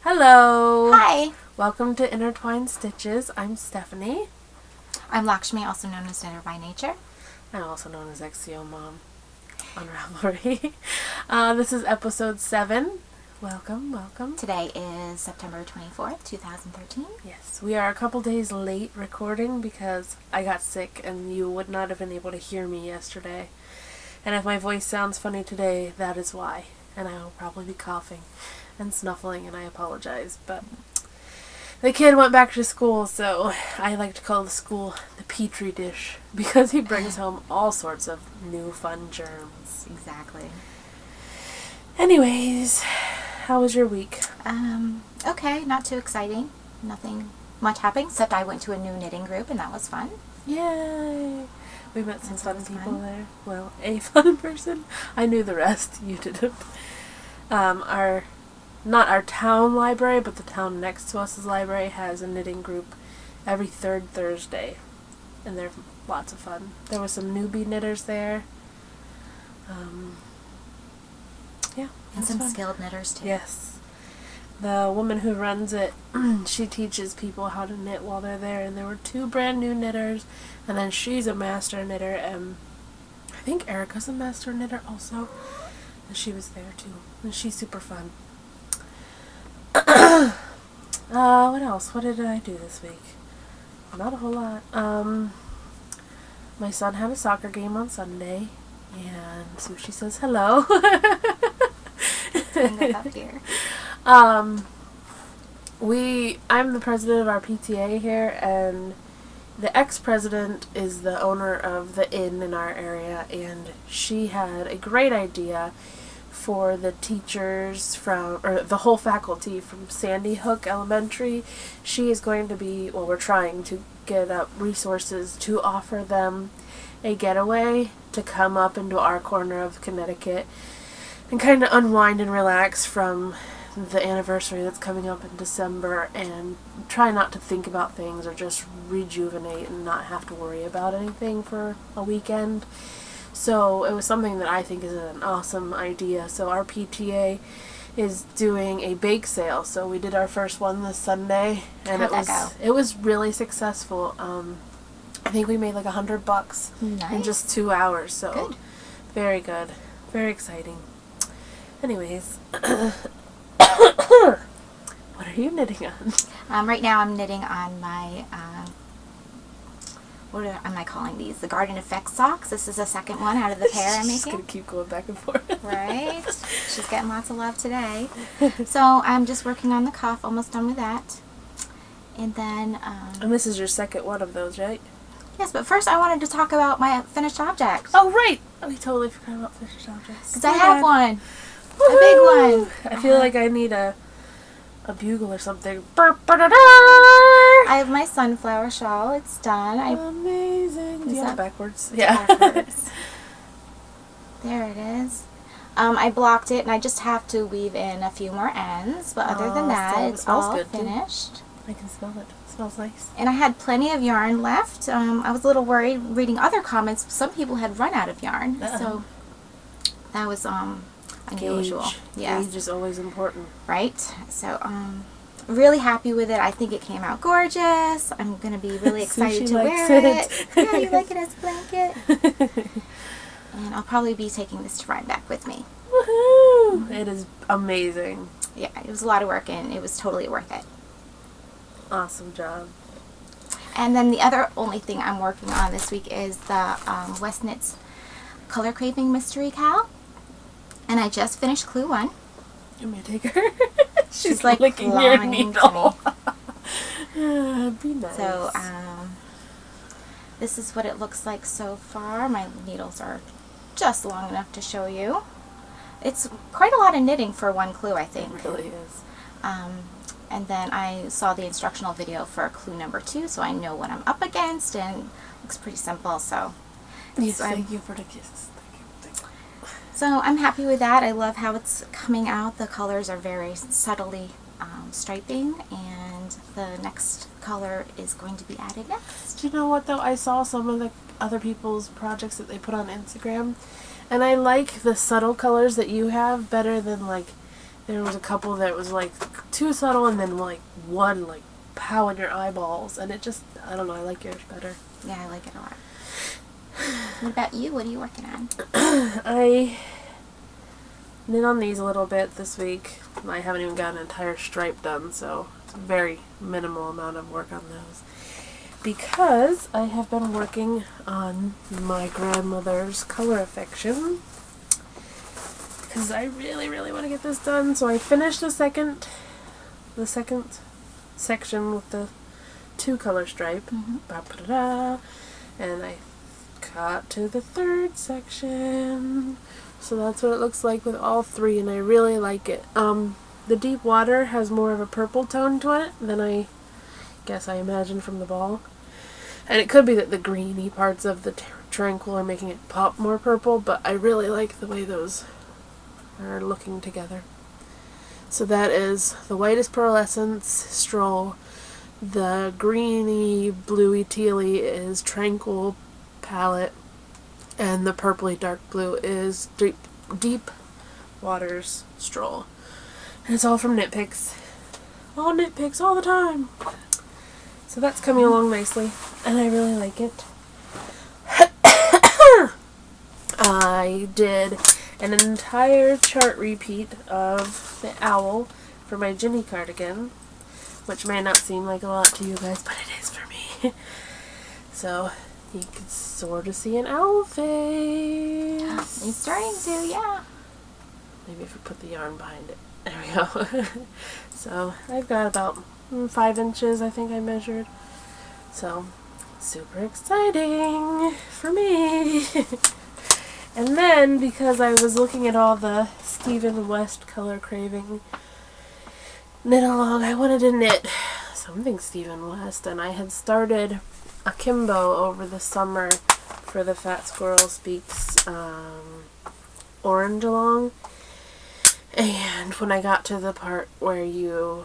Hello! Hi! Welcome to Intertwined Stitches. I'm Stephanie. I'm Lakshmi, also known as Knitterbynature. I'm also known as XCO Mom on Ravelry. This is episode 7. Welcome. Today is September 24th, 2013. Yes, we are a couple days late recording because I got sick and you would not have been able to hear me yesterday. And if my voice sounds funny today, that is why. And I will probably be coughing and snuffling, and I apologize. But the kid went back to school, so I like to call the school the Petri dish because he brings home all sorts of new fun germs. Exactly. Anyways, how was your week? Okay, not too exciting. Nothing much happened, except I went to a new knitting group, and that was fun. Yay! We met some fun people there. Well, a fun person. I knew the rest. You didn't. Not our town library, but the town next to us' library has a knitting group every third Thursday. And they're lots of fun. There was some newbie knitters there. Yeah. And some fun. skilled knitters, too. Yes. The woman who runs it, she teaches people how to knit while they're there. And there were 2 brand new knitters. And then she's a master knitter. And I think Erica's a master knitter also. And she was there too. And she's super fun. What else? What did I do this week? Not a whole lot. My son had a soccer game on Sunday. And Sushi says hello. Up here. I'm the president of our PTA here, and the ex-president is the owner of the inn in our area, and she had a great idea for the teachers or the whole faculty from Sandy Hook Elementary. She is going to be, we're trying to get up resources to offer them a getaway to come up into our corner of Connecticut and kind of unwind and relax from the anniversary that's coming up in December and try not to think about things or just rejuvenate and not have to worry about anything for a weekend. So it was something that I think is an awesome idea. So our PTA is doing a bake sale. So we did our first one this Sunday, and it was really successful. I think we made like $100 in just 2 hours. So good. Very good, very exciting. Anyways, what are you knitting on? Right now I'm knitting on my, what am I calling these? The Garden Effect socks. This is the second one out of the pair I'm making. She's going to keep going back and forth. Right? She's getting lots of love today. So I'm just working on the cuff, almost done with that. And then... and this is your second one of those, right? Yes, but first I wanted to talk about my finished object. Oh, right! Oh, we totally forgot about finished objects. Because I have one. Woo-hoo! A big one. I feel like I need a bugle or something. I have my sunflower shawl. It's done. Amazing. Do you have it backwards? Yeah. Backwards. There it is. I blocked it, and I just have to weave in a few more ends. But other than that, it's all good, finished. I can smell it. It smells nice. And I had plenty of yarn left. I was a little worried reading other comments. Some people had run out of yarn. So that was unusual. Yes. Gauge is always important. Right? So, really happy with it. I think it came out gorgeous. I'm going to be really excited to wear it. Yeah, you like it as a blanket? And I'll probably be taking this to Rhinebeck with me. Woohoo! It is amazing. Yeah, it was a lot of work and it was totally worth it. Awesome job. And then the other only thing I'm working on this week is the West Knits Color Craving Mystery Cow. And I just finished Clue 1. You may take her. She's like licking your needle. Be nice. So, this is what it looks like so far. My needles are just long enough to show you. It's quite a lot of knitting for one clue, I think. It really is. And then I saw the instructional video for clue number 2, so I know what I'm up against, and it looks pretty simple. So, yes, thank you for the kisses. So I'm happy with that. I love how it's coming out. The colors are very subtly striping, and the next color is going to be added next. Do you know what though? I saw some of the other people's projects that they put on Instagram, and I like the subtle colors that you have better than like There was a couple that was like too subtle, and then like one like pow in your eyeballs, and it just, I don't know, I like yours better. Yeah, I like it a lot. What about you? What are you working on? I knit on these a little bit this week. I haven't even got an entire stripe done, so it's a very minimal amount of work on those. Because I have been working on my grandmother's color affection. Because I really, really want to get this done. So I finished the second section with the 2-color stripe. Ba-ba-da-da. And I got to the 3rd section. So that's what it looks like with all 3, and I really like it. The deep water has more of a purple tone to it than I guess I imagined from the ball. And it could be that the greeny parts of the tranquil are making it pop more purple, but I really like the way those are looking together. So that is the whitest pearlescence, Stroll. The greeny, bluey, tealy is Tranquil palette. And the purpley dark blue is Deep Waters Stroll. And it's all from Knit Picks. All Knit Picks all the time. So that's coming along nicely, and I really like it. I did an entire chart repeat of the owl for my Ginny cardigan, which may not seem like a lot to you guys, but it is for me. So you can sort of see an owl face. It's starting to, yeah. Maybe if we put the yarn behind it. There we go. So I've got about 5 inches, I think I measured. So super exciting for me. And then, because I was looking at all the Stephen West color craving knit along, I wanted to knit something Stephen West, and I had started akimbo over the summer for the Fat Squirrel Speaks orange along. And when I got to the part where you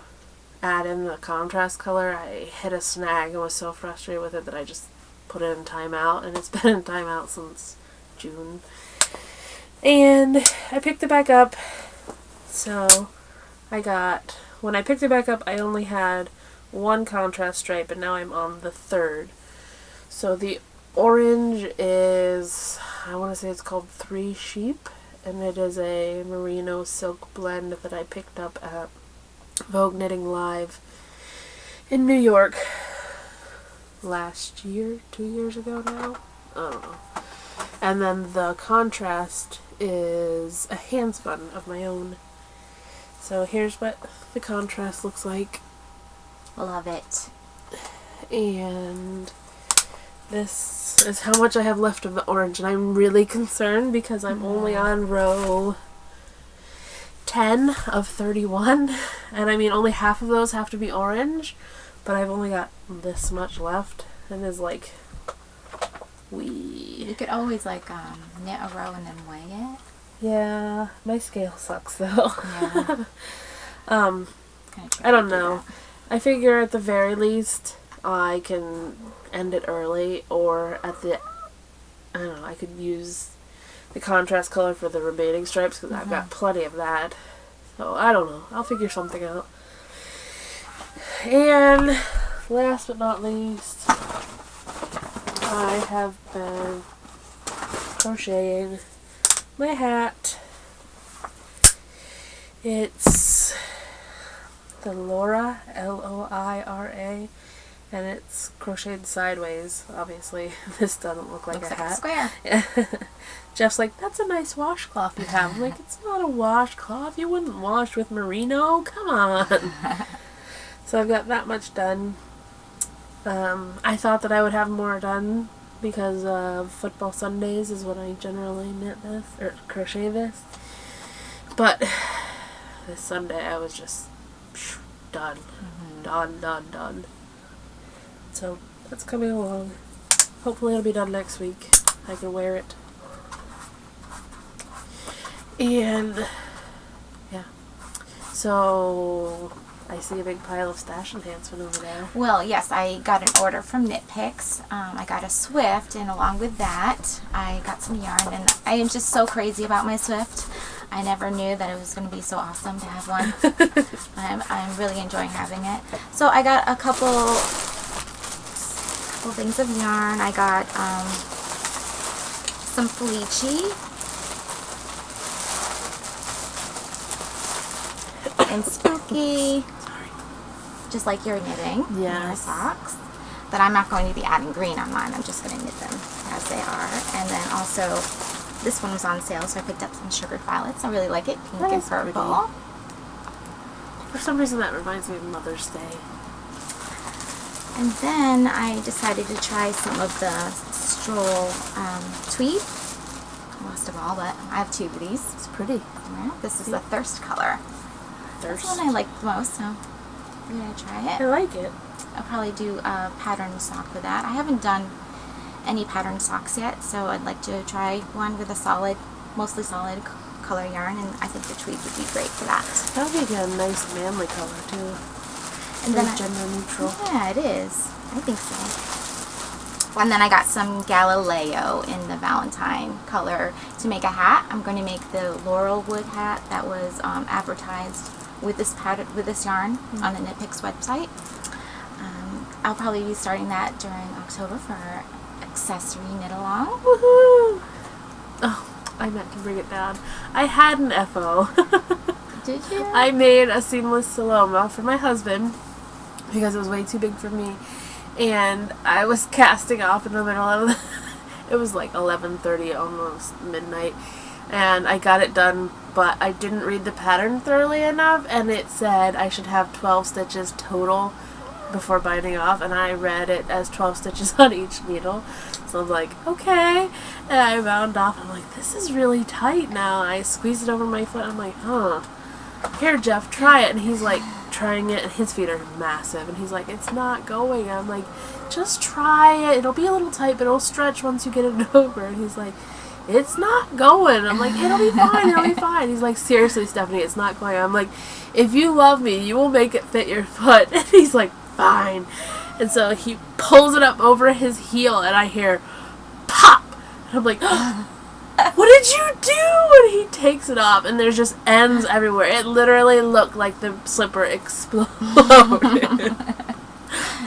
add in the contrast color, I hit a snag and was so frustrated with it that I just put it in timeout, and it's been in timeout since June. And I picked it back up, so when I picked it back up, I only had 1 contrast stripe, and now I'm on the 3rd. So the orange is, I want to say it's called 3 Sheep, and it is a merino silk blend that I picked up at Vogue Knitting Live in New York last year, 2 years ago now, I don't know. And then the contrast is a hand spun of my own. So here's what the contrast looks like. Love it. And this is how much I have left of the orange, and I'm really concerned because I'm only on row 10 of 31, and I mean only half of those have to be orange, but I've only got this much left, and it's like, You could always like knit a row and then weigh it. Yeah, my scale sucks though. Yeah. I don't know. I figure at the very least I can end it early, or at the, I don't know, I could use the contrast color for the remaining stripes because I've got plenty of that. So I don't know. I'll figure something out. And last but not least, I have been crocheting my hat. It's the Laura, Loira, and it's crocheted sideways, obviously. This doesn't look like a hat. Looks like a square. Jeff's like, that's a nice washcloth you have. I'm like, it's not a washcloth. You wouldn't wash with merino. Come on. So I've got that much done. I thought that I would have more done because football Sundays is when I generally knit this, or crochet this. But this Sunday I was just done. Done. So that's coming along. Hopefully it'll be done next week. I can wear it. And yeah. So I see a big pile of stash enhancement over there. Well, yes, I got an order from Knit Picks. I got a Swift, and along with that, I got some yarn, and I am just so crazy about my Swift. I never knew that it was going to be so awesome to have one. I'm really enjoying having it. So I got a couple things of yarn. I got some Felici and Spooky, just like your knitting. Yes. Your socks. But I'm not going to be adding green on mine. I'm just going to knit them as they are. And then also, this one was on sale, so I picked up some sugared violets. I really like it, pink and purple. Pretty. For some reason, that reminds me of Mother's Day. And then I decided to try some of the Stroll tweed. Most of all, but I have 2 of these. It's pretty. Yeah, this is the Thirst color. Thirst. That's one I like the most, so I'm going to try it. I like it. I'll probably do a pattern sock with that. I haven't done any pattern socks yet, so I'd like to try one with a solid, mostly solid color yarn, and I think the tweed would be great for that. That would be a nice manly color too. And then gender neutral. Yeah, it is. I think so. And then I got some Galileo in the Valentine color to make a hat. I'm going to make the Laurel Wood Hat that was advertised with this pattern, with this yarn on the Knit Picks website. I'll probably be starting that during October for our accessory knit along. Woohoo! Oh, I meant to bring it down. I had an FO. Did you? I made a seamless Saloma for my husband because it was way too big for me, and I was casting off in the middle of the it was like 11:30, almost midnight, and I got it done, but I didn't read the pattern thoroughly enough, and it said I should have 12 stitches total before binding off, and I read it as 12 stitches on each needle. So I was like, okay, and I bound off. I'm like, this is really tight now. I squeezed it over my foot. I'm like, huh. Here, Jeff, try it. And he's like trying it, and his feet are massive, and he's like, it's not going. I'm like, just try it. It'll be a little tight, but it'll stretch once you get it over. And he's like, it's not going. I'm like, it'll be fine, it'll be fine. He's like, seriously, Stephanie, it's not going. I'm like, if you love me, you will make it fit your foot. And he's like, fine. And so he pulls it up over his heel, and I hear pop. And I'm like, what did you do? And he takes it off, and there's just ends everywhere. It literally looked like the slipper exploded.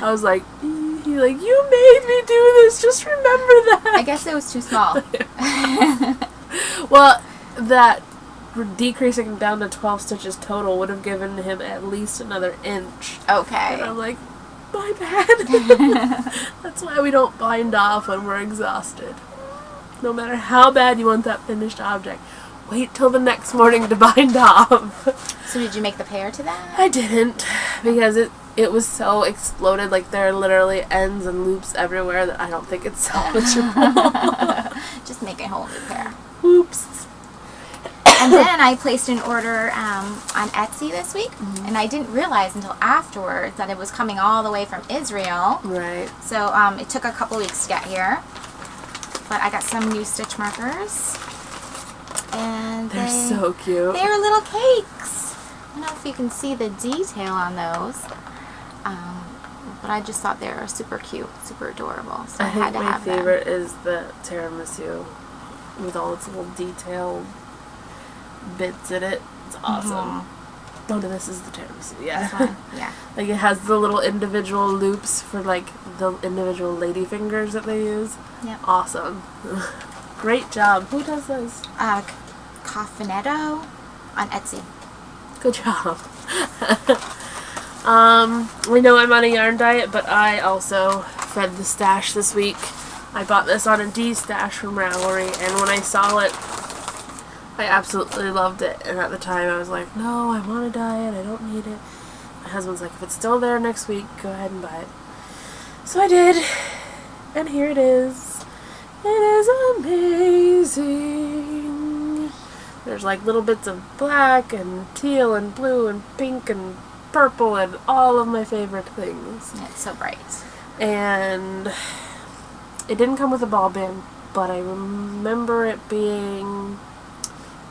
I was like, he's like, you made me do this. Just remember that. I guess it was too small. Well, that decreasing down to 12 stitches total would have given him at least another inch. Okay. And I'm like, my bad. That's why we don't bind off when we're exhausted. No matter how bad you want that finished object, wait till the next morning to bind off. So did you make the pair to that? I didn't, because it was so exploded. Like, there are literally ends and loops everywhere that I don't think it's salvageable. Just make a whole new pair. Oops. And then I placed an order on Etsy this week, and I didn't realize until afterwards that it was coming all the way from Israel. Right. So it took a couple weeks to get here. But I got some new stitch markers. And They're so cute. They're little cakes. I don't know if you can see the detail on those. But I just thought they were super cute, super adorable. So I had to have them. My favorite is the tiramisu with all its little detailed bits in it. It's awesome. Oh, no, this is the tiramisu. Yeah. This one, yeah. Like, it has the little individual loops for, like, the individual lady fingers that they use. Yep. Awesome. Great job. Who does those? Coffinetto on Etsy. Good job. We know I'm on a yarn diet, but I also fed the stash this week. I bought this on a D-stash from Ravelry, and when I saw it, I absolutely loved it. And at the time, I was like, no, I want a diet. I don't need it. My husband's like, if it's still there next week, go ahead and buy it. So I did, and here it is. It is amazing. There's like little bits of black and teal and blue and pink and purple and all of my favorite things. It's so bright. And it didn't come with a ball band, but I remember it being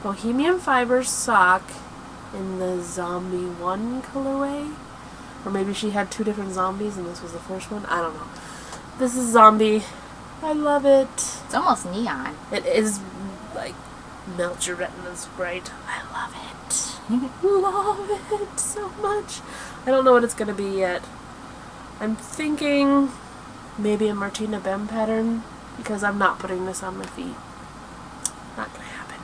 Bohemian Fibers sock in the Zombie 1 colorway. Or maybe she had 2 different zombies and this was the first one. I don't know. This is Zombie. I love it. It's almost neon. It is like melt your retinas bright. I love it. Love it so much. I don't know what it's going to be yet. I'm thinking maybe a Martina Bem pattern because I'm not putting this on my feet. Not going to happen.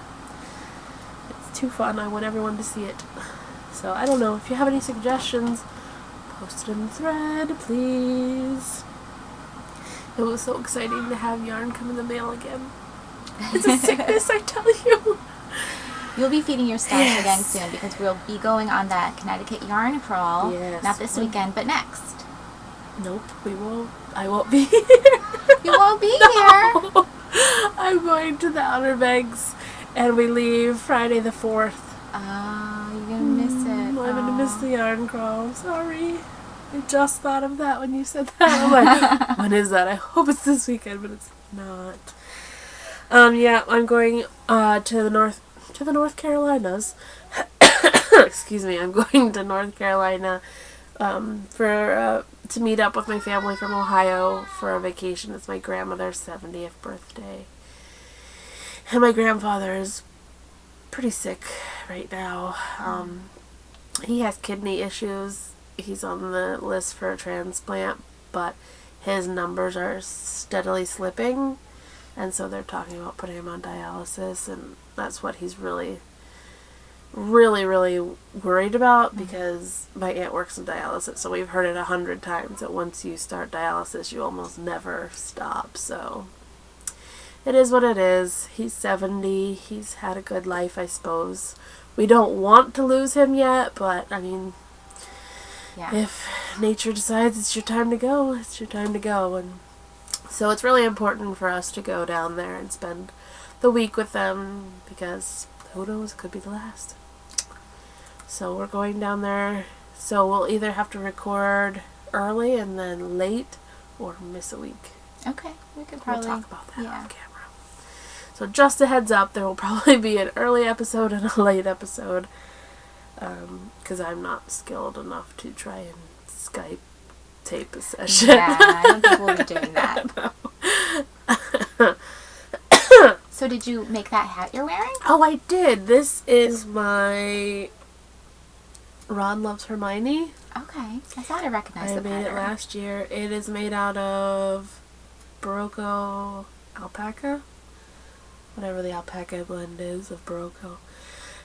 It's too fun. I want everyone to see it. So I don't know. If you have any suggestions, post it in the thread, please. It was so exciting to have yarn come in the mail again. It's a sickness, I tell you. You'll be feeding your stash again soon because we'll be going on that Connecticut yarn crawl. Yes. Not this weekend, but next. Nope, we won't. I won't be here. You won't be here. I'm going to the Outer Banks, and we leave Friday the 4th. Oh, you're going to miss it. I'm going to miss the yarn crawl. I'm sorry. I just thought of that when you said that. I'm like, when is that? I hope it's this weekend, but it's not. Yeah, I'm going to the North Carolinas. Excuse me. I'm going to North Carolina to meet up with my family from Ohio for a vacation. It's my grandmother's 70th birthday. And my grandfather is pretty sick right now. He has kidney issues. He's on the list for a transplant, but his numbers are steadily slipping, and so they're talking about putting him on dialysis, and that's what he's really worried about, because my aunt works in dialysis, so we've heard it 100 times that once you start dialysis, you almost never stop. So it is what it is. He's 70. He's had a good life, I suppose. We don't want to lose him yet, but I mean, if nature decides it's your time to go, it's your time to go. And so it's really important for us to go down there and spend the week with them, because who knows, it could be the last. So we're going down there. So we'll either have to record early and then late, or miss a week. Okay, we could probably talk about that off camera. So just a heads up, there will probably be an early episode and a late episode, because I'm not skilled enough to try and Skype tape a session. Yeah, I don't think we'll be doing that. So did you make that hat you're wearing? Oh, I did. This is my Ron Loves Hermione. Okay, I thought I recognized the pattern. I made it last year. It is made out of Barocco alpaca. Whatever the alpaca blend is of Barocco.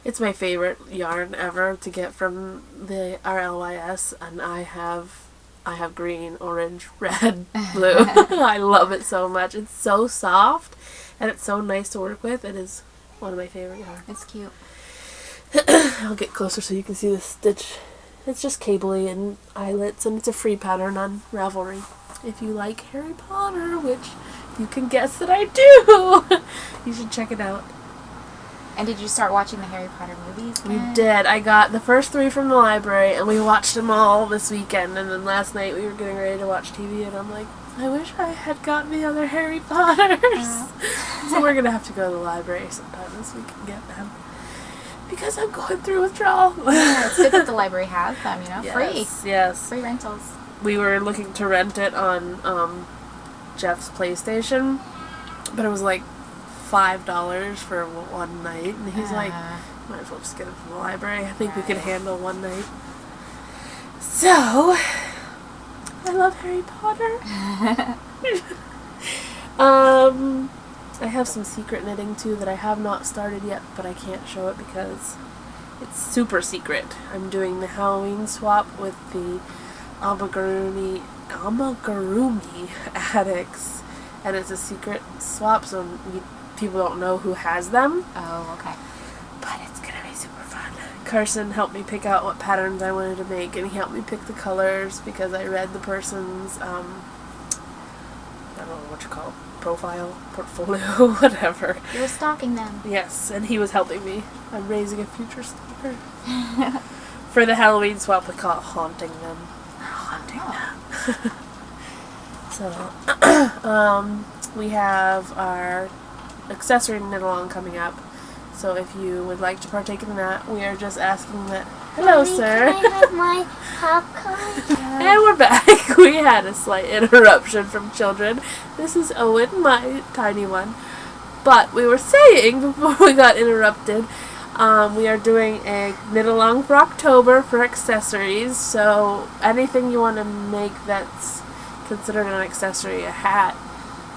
It's my favorite yarn ever to get from the RLYS, and I have green, orange, red, blue. I love it so much. It's so soft, and it's so nice to work with. It is one of my favorite yarn. It's cute. I'll get closer so you can see the stitch. It's just cabley and eyelets, and it's a free pattern on Ravelry. If you like Harry Potter, which you can guess that I do, you should check it out. And did you start watching the Harry Potter movies? We did. I got the first 3 from the library, and we watched them all this weekend. And then last night we were getting ready to watch TV, and I'm like, I wish I had gotten the other Harry Potters. So we're gonna have to go to the library sometime this week and get them, because I'm going through withdrawal. Yeah, it's good that the library has them, free. Yes. Free rentals. We were looking to rent it on Jeff's PlayStation, but it was like $5 for one night, and he's like, might as well just get it from the library. I think we could handle one night. So, I love Harry Potter. I have some secret knitting too that I have not started yet, but I can't show it because it's super secret. I'm doing the Halloween swap with the Amigurumi Addicts, and it's a secret swap, so people don't know who has them. Oh, okay. But it's gonna be super fun. Carson helped me pick out what patterns I wanted to make, and he helped me pick the colors because I read the person's I don't know what you call it, profile, portfolio, whatever. You were stalking them. Yes, and he was helping me. I'm raising a future stalker. For the Halloween swap, we call it haunting them. So, we have our accessory knit along coming up. So if you would like to partake in that, we are just asking that. Hello, Mommy, sir. Can I have my popcorn? And we're back. We had a slight interruption from children. This is Owen, my tiny one. But we were saying before we got interrupted, we are doing a knit along for October for accessories. So anything you want to make that's considered an accessory, a hat,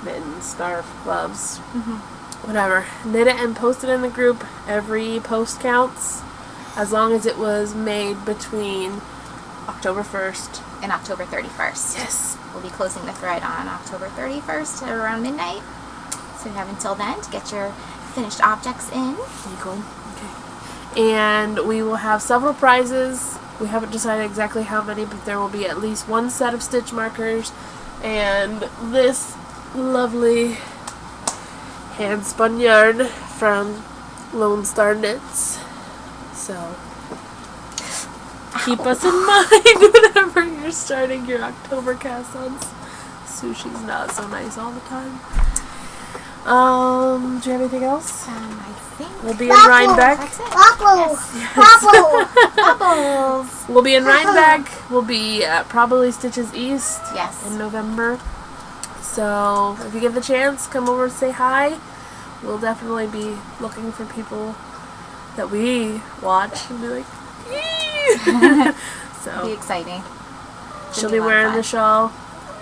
mittens, scarf, gloves, whatever. Knit it and post it in the group. Every post counts, as long as it was made between October 1st and October 31st. Yes. We'll be closing the thread on October 31st at around midnight. So you have until then to get your finished objects in. Okay. And we will have several prizes. We haven't decided exactly how many, but there will be at least one set of stitch markers and this lovely hand spun yarn from Lone Star Knits. So keep us in mind whenever you're starting your October cast-ons. Sushi's not so nice all the time. Do you have anything else? I think We'll be in Rhinebeck. that's it. Bubbles! Yes. Bubbles! We'll be in Rhinebeck. We'll be at probably Stitches East Yes. in November. So if you get the chance, come over and say hi. We'll definitely be looking for people that we watch and be like, It'll be so exciting. she'll be be a lot of wearing fun. the shawl.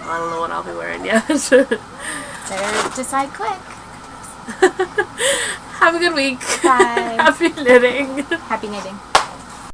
I don't know what I'll be wearing yet. Better decide quick. Have a good week. Bye. Happy knitting. Happy knitting.